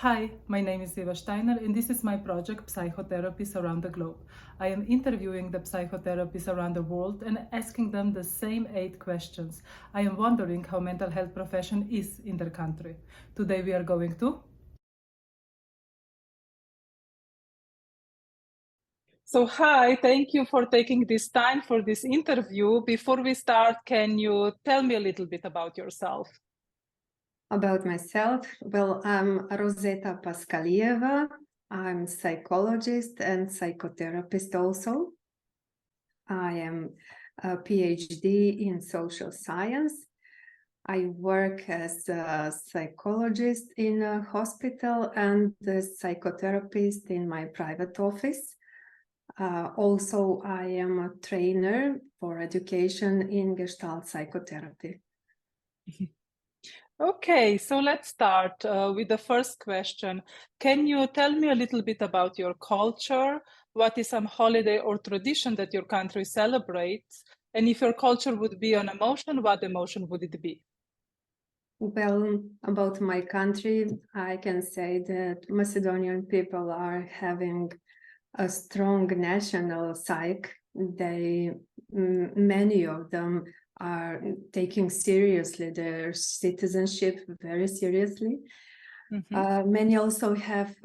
Hi, my name is Eva Steiner, and this is my project Psychotherapists Around the Globe. I am interviewing the psychotherapists around the world and asking them the same 8 questions. I am wondering how mental health profession is in their country. Today we are going to... So hi, thank you for taking this time for this interview. Before we start, can you tell me a little bit about yourself? About myself, well, I'm Rosetta Paskalieva. I'm a psychologist and psychotherapist also. I am a PhD in social science. I work as a psychologist in a hospital and a psychotherapist in my private office. Also, I am a trainer for education in Gestalt psychotherapy. Okay, so let's start with the first question. Can you tell me a little bit about your culture? What is some holiday or tradition that your country celebrates? And if your culture would be an emotion, what emotion would it be? Well, about my country, I can say that Macedonian people are having a strong national psyche. Many of them are taking seriously their citizenship very seriously. Many also have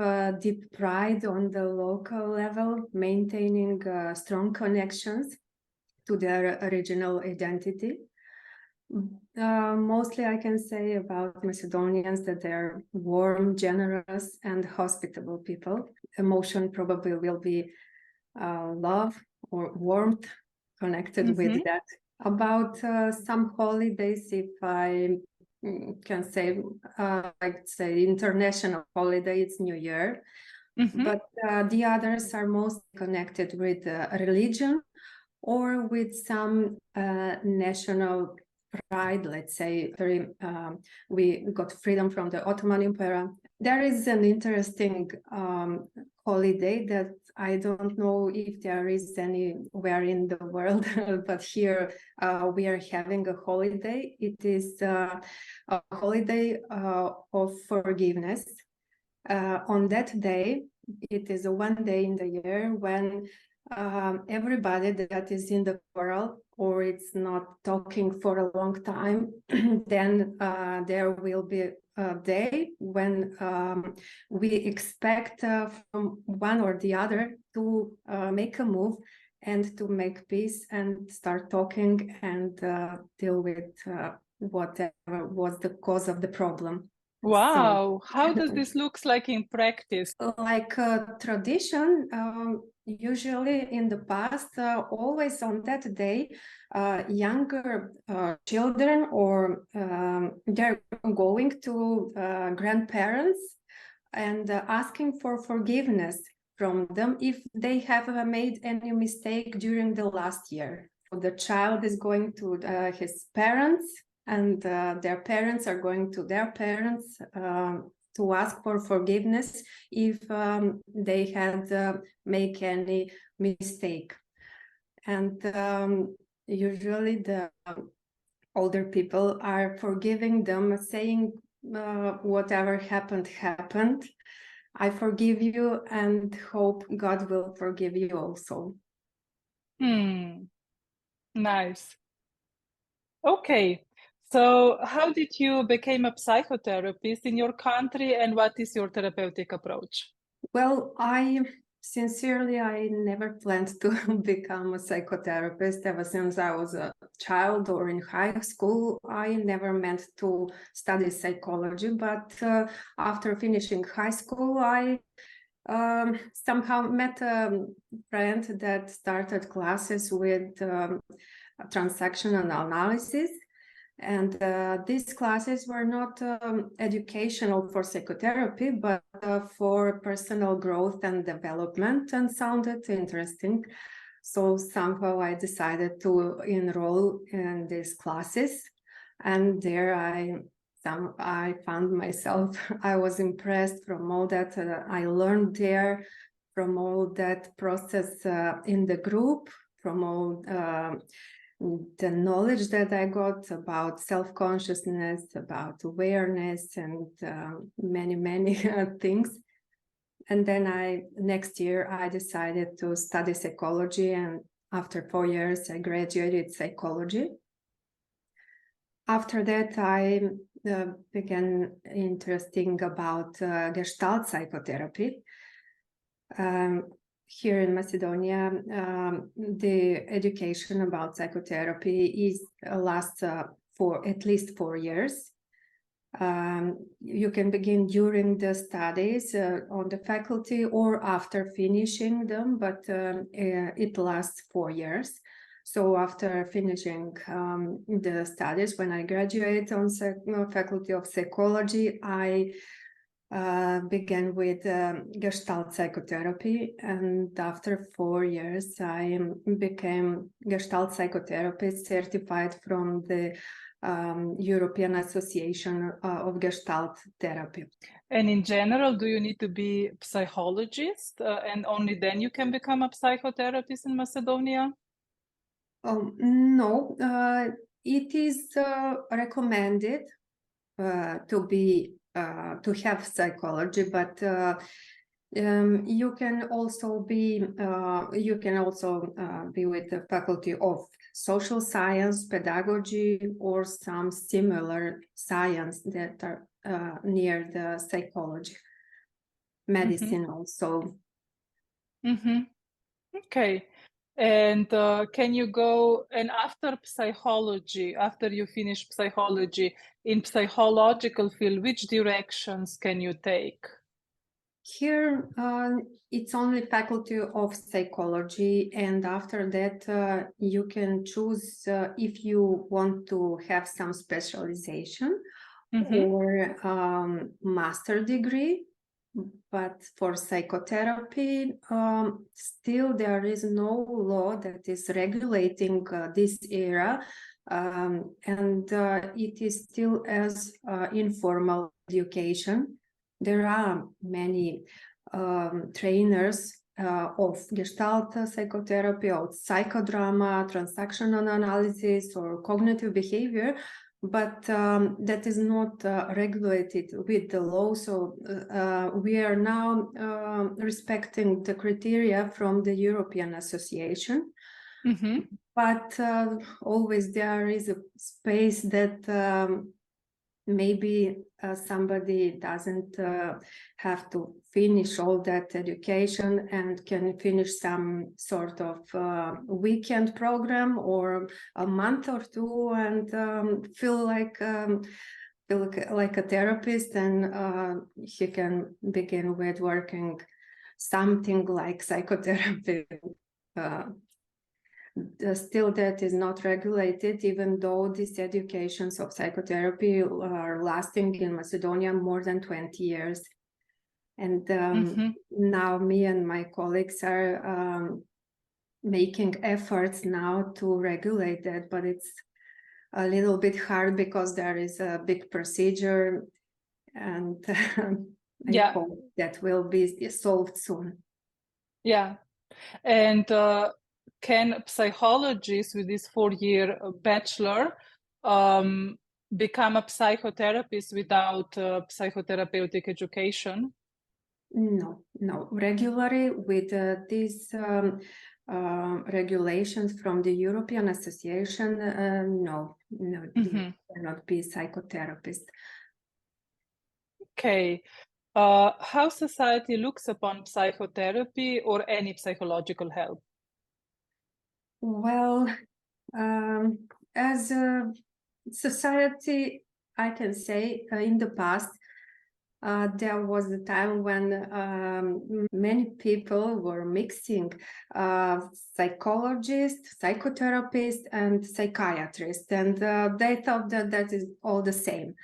deep pride on the local level, maintaining strong connections to their original identity. Mostly I can say about Macedonians that they're warm, generous, and hospitable people. Emotion probably will be love or warmth connected with that. About some holidays, if I can say, I'd say international holiday, it's New Year. But the others are mostly connected with religion or with some national pride, let's say. We got freedom from the Ottoman Empire. There is an interesting holiday that I don't know if there is anywhere in the world, but here we are having a holiday. It is a holiday of forgiveness. On that day, it is one day in the year when everybody that is in the world or it's not talking for a long time, then there will be a day when we expect from one or the other to make a move and to make peace and start talking and deal with whatever was the cause of the problem. Wow, how does this look like in practice? Like a tradition, usually in the past, always on that day, younger children or they're going to grandparents and asking for forgiveness from them if they have made any mistake during the last year. The child is going to his parents, and their parents are going to their parents to ask for forgiveness if they had make any mistake. And usually the older people are forgiving them, saying whatever happened, happened. I forgive you and hope God will forgive you also. Nice. Okay. So how did you become a psychotherapist in your country, and what is your therapeutic approach? Well, I never planned to become a psychotherapist. Ever since I was a child or in high school, I never meant to study psychology. But after finishing high school, I somehow met a friend that started classes with transactional analysis. And these classes were not educational for psychotherapy, but for personal growth and development, and sounded interesting. So somehow I decided to enroll in these classes. And there I found myself, I was impressed from all that I learned there, from all that process in the group, from all the knowledge that I got about self-consciousness, about awareness, and many things. And then next year I decided to study psychology, and after 4 years I graduated psychology. After that I began interesting about Gestalt psychotherapy. Here in Macedonia, the education about psychotherapy lasts for at least 4 years. You can begin during the studies on the faculty or after finishing them, but it lasts 4 years. So after finishing the studies, when I graduated on faculty of psychology, I began with Gestalt psychotherapy, and after 4 years I became Gestalt psychotherapist certified from the European Association of Gestalt Therapy. And in general, do you need to be a psychologist and only then you can become a psychotherapist in Macedonia? No, it is recommended to have psychology, but you can also be with the faculty of social science, pedagogy, or some similar science that are near the psychology, medicine also. Okay. And can you go, and after psychology, after you finish psychology, in psychological field, which directions can you take? Here, it's only faculty of psychology, and after that, you can choose if you want to have some specialization or master degree. But for psychotherapy, still there is no law that is regulating this area, and it is still as informal education. There are many trainers of Gestalt psychotherapy, or psychodrama, transactional analysis, or cognitive behavior, but that is not regulated with the law. So we are now respecting the criteria from the European Association. But always there is a space that maybe somebody doesn't have to finish all that education and can finish some sort of weekend program or a month or two and feel like a therapist, and he can begin with working something like psychotherapy. Still that is not regulated, even though these educations of psychotherapy are lasting in Macedonia more than 20 years. And now me and my colleagues are making efforts now to regulate that, but it's a little bit hard because there is a big procedure, and I hope that will be solved soon. Yeah. And can psychologists with this 4-year bachelor become a psychotherapist without psychotherapeutic education? No. Regularly with these regulations from the European Association, no, you cannot be a psychotherapist. Okay. How society looks upon psychotherapy or any psychological help? Well, as a society, I can say in the past, there was a time when many people were mixing psychologists, psychotherapists, and psychiatrists, and they thought that is all the same.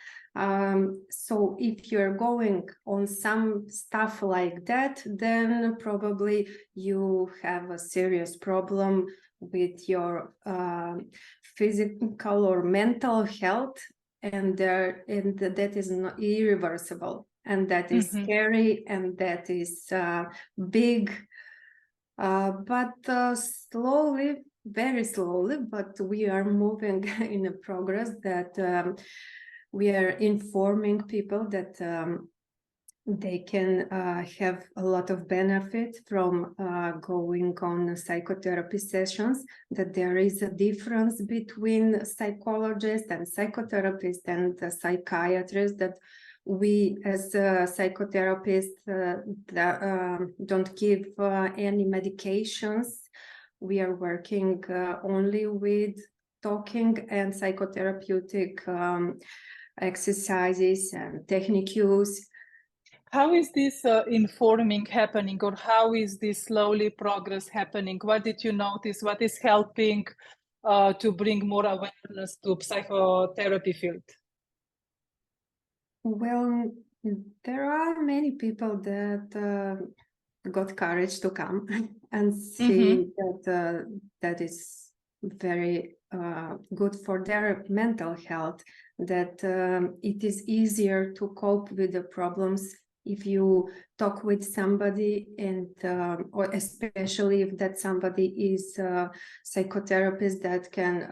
So if you're going on some stuff like that, then probably you have a serious problem with your physical or mental health, and that is not irreversible, and that is scary, and that is big. But slowly very slowly, but we are moving in a progress that we are informing people that they can have a lot of benefit from going on psychotherapy sessions, that there is a difference between psychologists and psychotherapists and psychiatrists, that we as psychotherapists don't give any medications. We are working only with talking and psychotherapeutic exercises and techniques. How is this informing happening, or how is this slowly progress happening? What did you notice? What is helping to bring more awareness to psychotherapy field? Well, there are many people that got courage to come and see that that is very good for their mental health, that it is easier to cope with the problems if you talk with somebody, and or especially if that somebody is a psychotherapist that can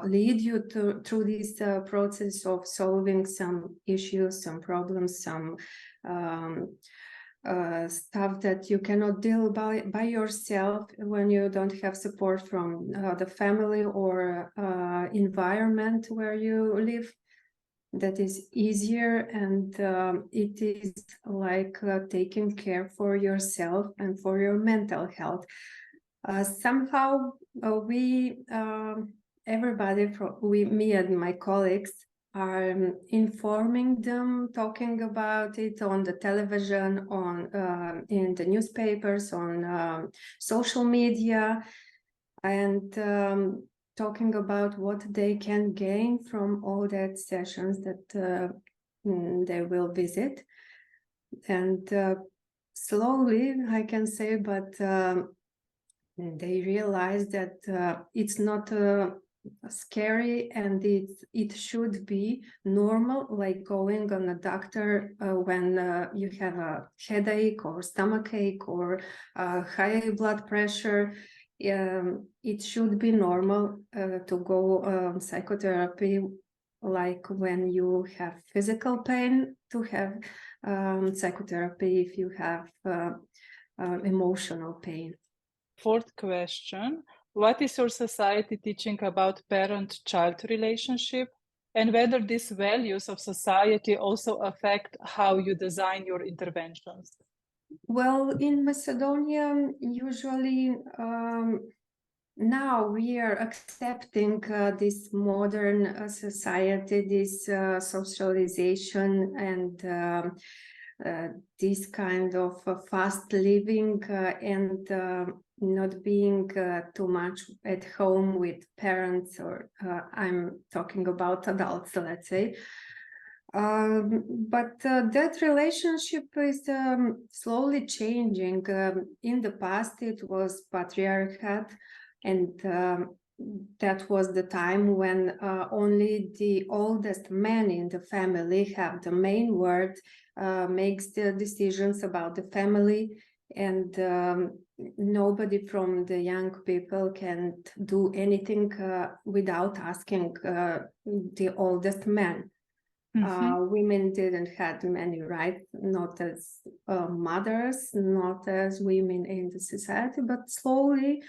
lead you through this process of solving some issues, some problems, some stuff that you cannot deal by yourself when you don't have support from the family or environment where you live. That is easier, and it is like taking care for yourself and for your mental health. Somehow we everybody me and my colleagues are informing them, talking about it on the television, on in the newspapers, on social media, and talking about what they can gain from all that sessions that they will visit. And slowly, I can say, but they realize that it's not scary, and it should be normal, like going on a doctor when you have a headache or stomachache or high blood pressure. It should be normal to go psychotherapy, like when you have physical pain, to have psychotherapy if you have emotional pain. Fourth question: what is your society teaching about parent-child relationship, and whether these values of society also affect how you design your interventions? Well, in Macedonia, usually now we are accepting this modern society, this socialization, and this kind of fast living, and not being too much at home with parents, or I'm talking about adults, let's say. But that relationship is slowly changing. In the past, it was patriarchate, and that was the time when only the oldest man in the family have the main word, makes the decisions about the family, and nobody from the young people can do anything without asking the oldest man. Women didn't have many rights, not as mothers, not as women in the society, but slowly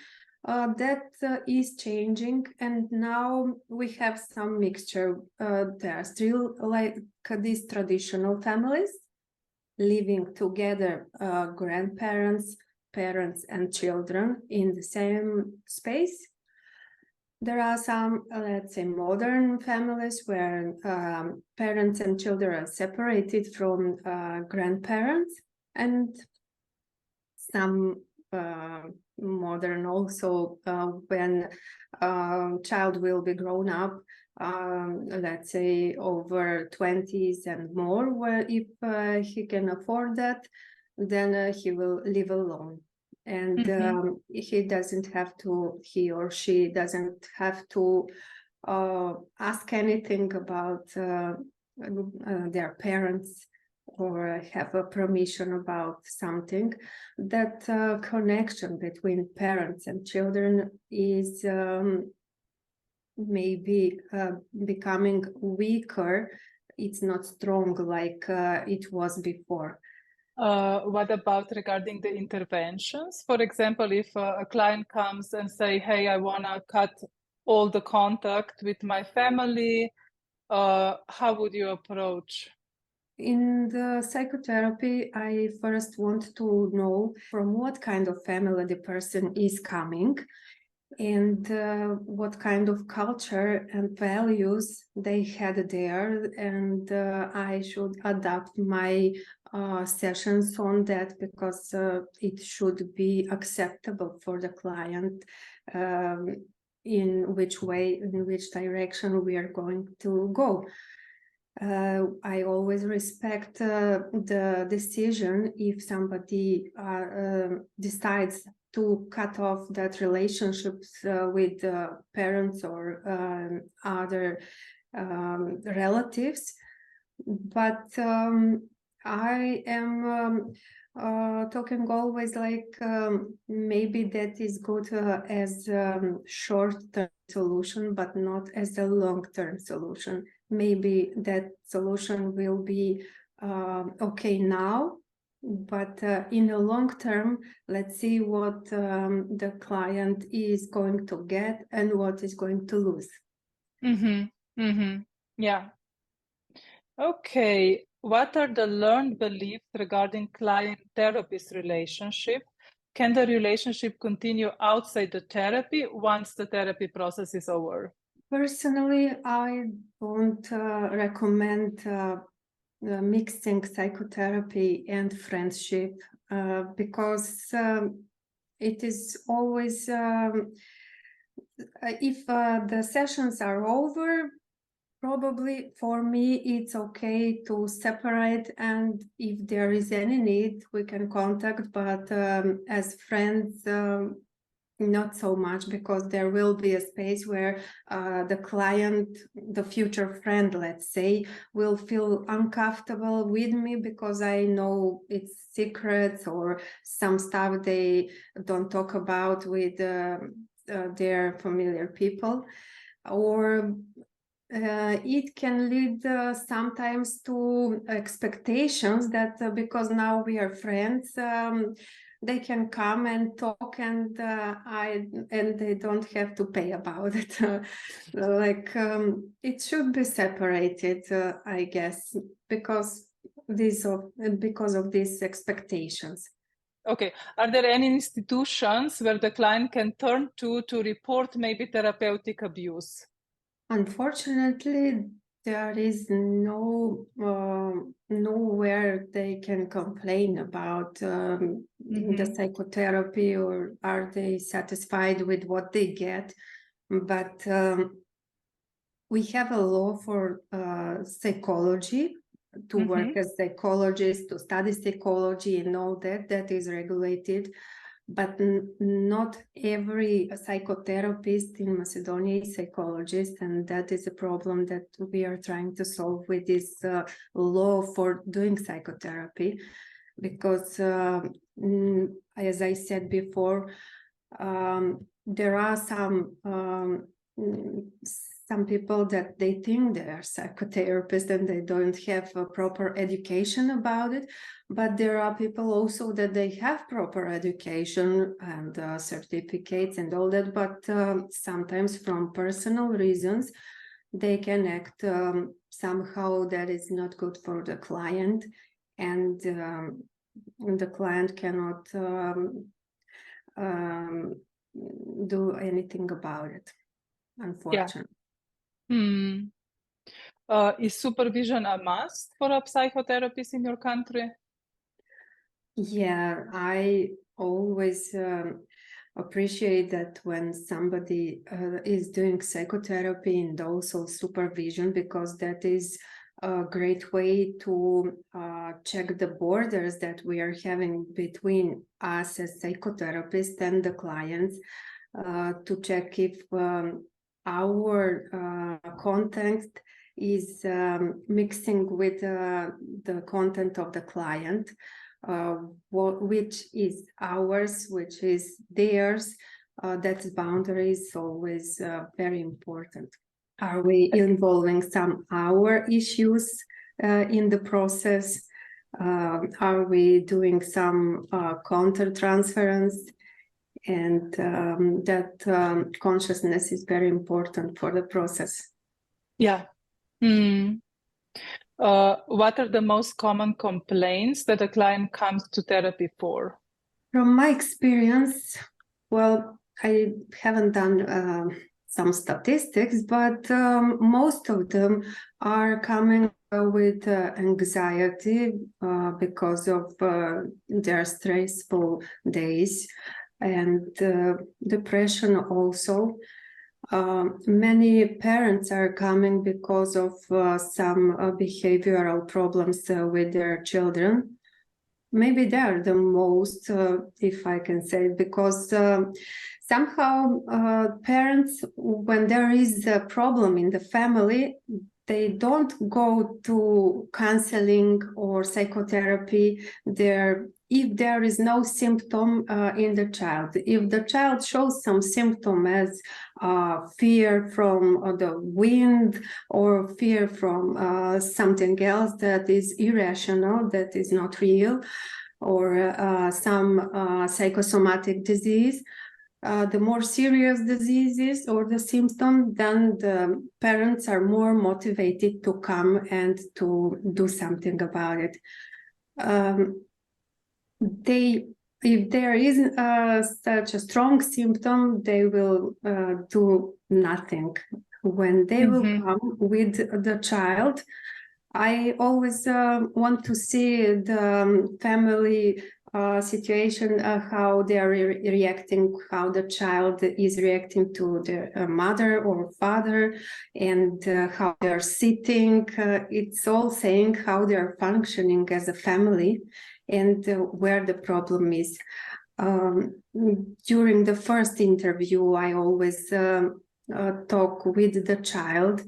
that is changing, and now we have some mixture. There are still like these traditional families living together, grandparents, parents, and children in the same space. There are some, let's say, modern families where parents and children are separated from grandparents, and some modern also when child will be grown up, let's say over 20s and more, where if he can afford that, then he will live alone. And he or she doesn't have to ask anything about their parents. or have a permission about something, that connection between parents and children is maybe becoming weaker. It's not strong like it was before. What about regarding the interventions? For example, if a client comes and say, hey, I want to cut all the contact with my family, how would you approach? In the psychotherapy, I first want to know from what kind of family the person is coming, and what kind of culture and values they had there, and I should adapt my sessions on that, because it should be acceptable for the client, in which way, in which direction we are going to go. I always respect the decision if somebody decides to cut off that relationships with parents or other relatives. But I am talking always like maybe that is good as short-term solution, but not as a long-term solution. Maybe that solution will be okay now, but in the long term, let's see what the client is going to get and what is going to lose. Yeah. Okay. What are the learned beliefs regarding client-therapist relationship? Can the relationship continue outside the therapy once the therapy process is over? Personally, I don't recommend mixing psychotherapy and friendship because it is always, if the sessions are over, probably for me it's okay to separate, and if there is any need we can contact, but as friends not so much, because there will be a space where the client, the future friend, let's say, will feel uncomfortable with me because I know it's secrets or some stuff they don't talk about with their familiar people. Or it can lead sometimes to expectations that because now we are friends, they can come and talk, and they don't have to pay about it. It should be separated, I guess, because of these expectations. Okay. Are there any institutions where the client can turn to report maybe therapeutic abuse? Unfortunately, there is nowhere they can complain about the psychotherapy, or are they satisfied with what they get. But we have a law for psychology, to work as psychologist, to study psychology and all that is regulated. But not every psychotherapist in Macedonia is psychologist, and that is a problem that we are trying to solve with this law for doing psychotherapy. Because, as I said before, there are some people that they think they are psychotherapists and they don't have a proper education about it. But there are people also that they have proper education and certificates and all that, but sometimes from personal reasons, they can act somehow that is not good for the client, and the client cannot do anything about it, unfortunately. Is supervision a must for a psychotherapist in your country? Yeah, I always appreciate that when somebody is doing psychotherapy and also supervision, because that is a great way to check the borders that we are having between us as psychotherapists and the clients, to check if our context is mixing with the content of the client, which is ours, which is theirs. That boundary is always very important. Are we involving some our issues in the process? Are we doing some counter-transference? And that consciousness is very important for the process. Yeah. What are the most common complaints that a client comes to therapy for? From my experience, well, I haven't done some statistics, but most of them are coming with anxiety because of their stressful days, and depression also. Many parents are coming because of some behavioral problems with their children. Maybe they're the most, if I can say, because somehow parents, when there is a problem in the family, they don't go to counseling or psychotherapy there if there is no symptom in the child. If the child shows some symptom as fear from the wind or fear from something else that is irrational, that is not real, or some psychosomatic disease, the more serious diseases or the symptom, then the parents are more motivated to come and to do something about it. If there is such a strong symptom, they will do nothing. When they will come with the child, I always want to see the family situation, how they are reacting, how the child is reacting to their mother or father, and how they're sitting. It's all saying how they're functioning as a family and where the problem is. During the first interview, I always talk with the child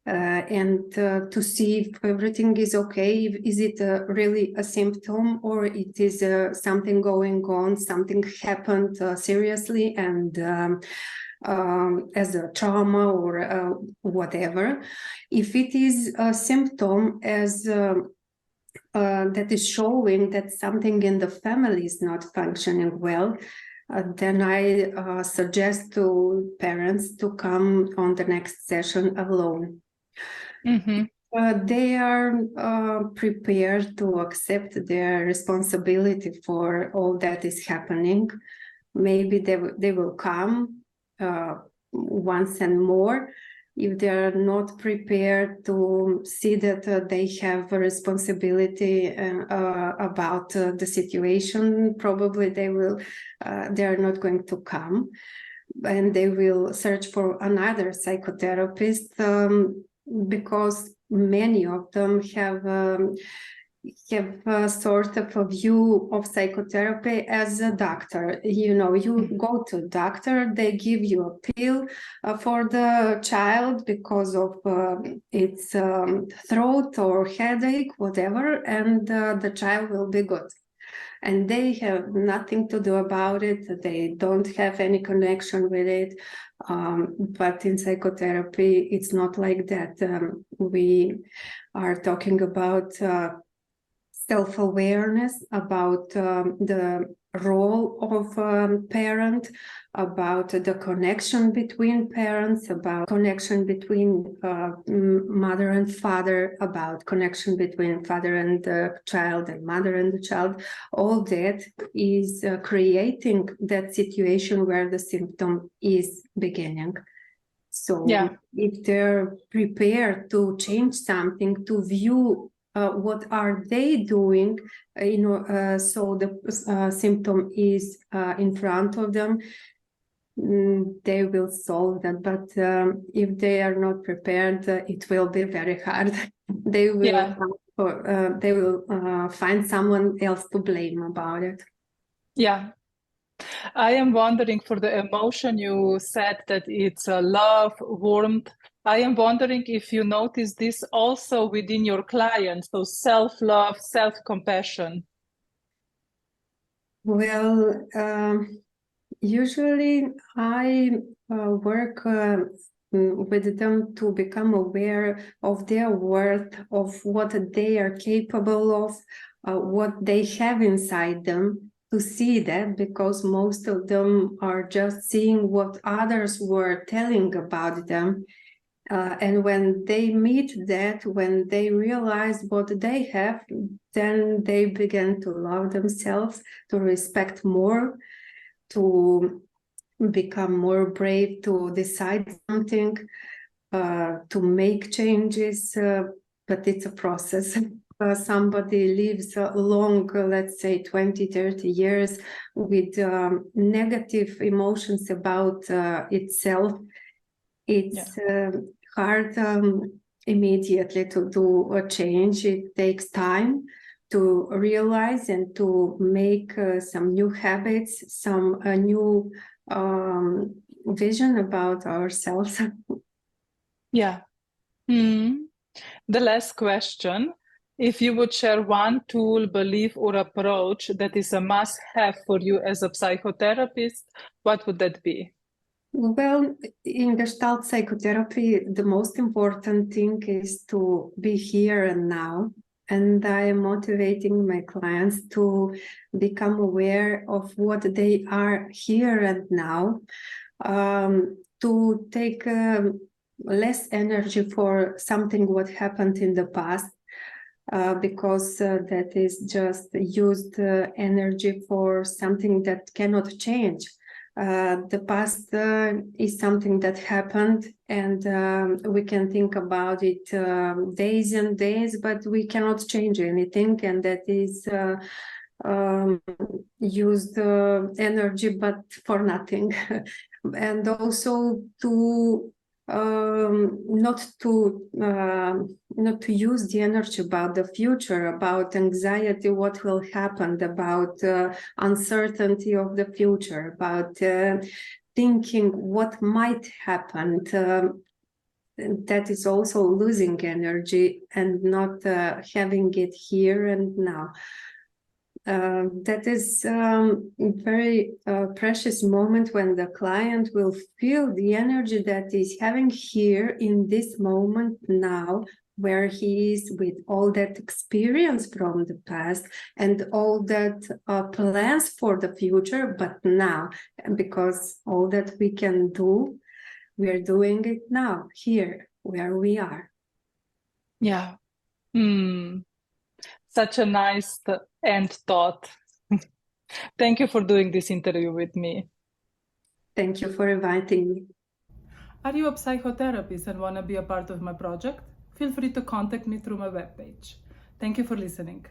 and to see if everything is okay. Is it really a symptom, or it is something going on, something happened seriously and as a trauma or whatever. If it is a symptom as that is showing that something in the family is not functioning well, then I suggest to parents to come on the next session alone. They are prepared to accept their responsibility for all that is happening. Maybe they will come once and more. If they are not prepared to see that they have a responsibility about the situation, probably they are not going to come, and they will search for another psychotherapist, because many of them have a sort of a view of psychotherapy as a doctor. You go to a doctor, they give you a pill for the child because of its throat or headache, whatever, and the child will be good. And they have nothing to do about it. They don't have any connection with it. But in psychotherapy, it's not like that. We are talking about self-awareness, about the role of parent, about the connection between parents, about connection between mother and father, about connection between father and the child and mother and the child. All that is creating that situation where the symptom is beginning. So if they're prepared to change something, to view what are they doing, so the symptom is in front of them, they will solve that. But if they are not prepared, it will be very hard. They will find someone else to blame about it. Yeah. I am wondering, for the emotion, you said that it's love, warmth, I am wondering if you notice this also within your clients, so self-love, self-compassion. Well, usually I work with them to become aware of their worth, of what they are capable of, what they have inside them, to see that, because most of them are just seeing what others were telling about them. And when they meet that, when they realize what they have, then they begin to love themselves, to respect more, to become more brave, to decide something, to make changes. But it's a process. Somebody lives long, let's say 20, 30 years with negative emotions about itself. It's hard immediately to do a change. It takes time to realize and to make some new habits, some new vision about ourselves. Yeah. The last question, if you would share one tool, belief, or approach that is a must-have for you as a psychotherapist, what would that be? Well, in Gestalt psychotherapy, the most important thing is to be here and now. And I am motivating my clients to become aware of what they are here and now, to take less energy for something what happened in the past, because that is just used energy for something that cannot change. The past is something that happened, and we can think about it days and days, but we cannot change anything, and that is used energy, but for nothing. And also to not to use the energy about the future, about anxiety, what will happen, about uncertainty of the future, about thinking what might happen. That is also losing energy and not having it here and now. That is a very precious moment when the client will feel the energy that is having here in this moment now, where he is with all that experience from the past and all that plans for the future, but now, because all that we can do, we are doing it now, here, where we are. Yeah. Such a nice end thought. Thank you for doing this interview with me. Thank you for inviting me. Are you a psychotherapist and want to be a part of my project? Feel free to contact me through my webpage. Thank you for listening.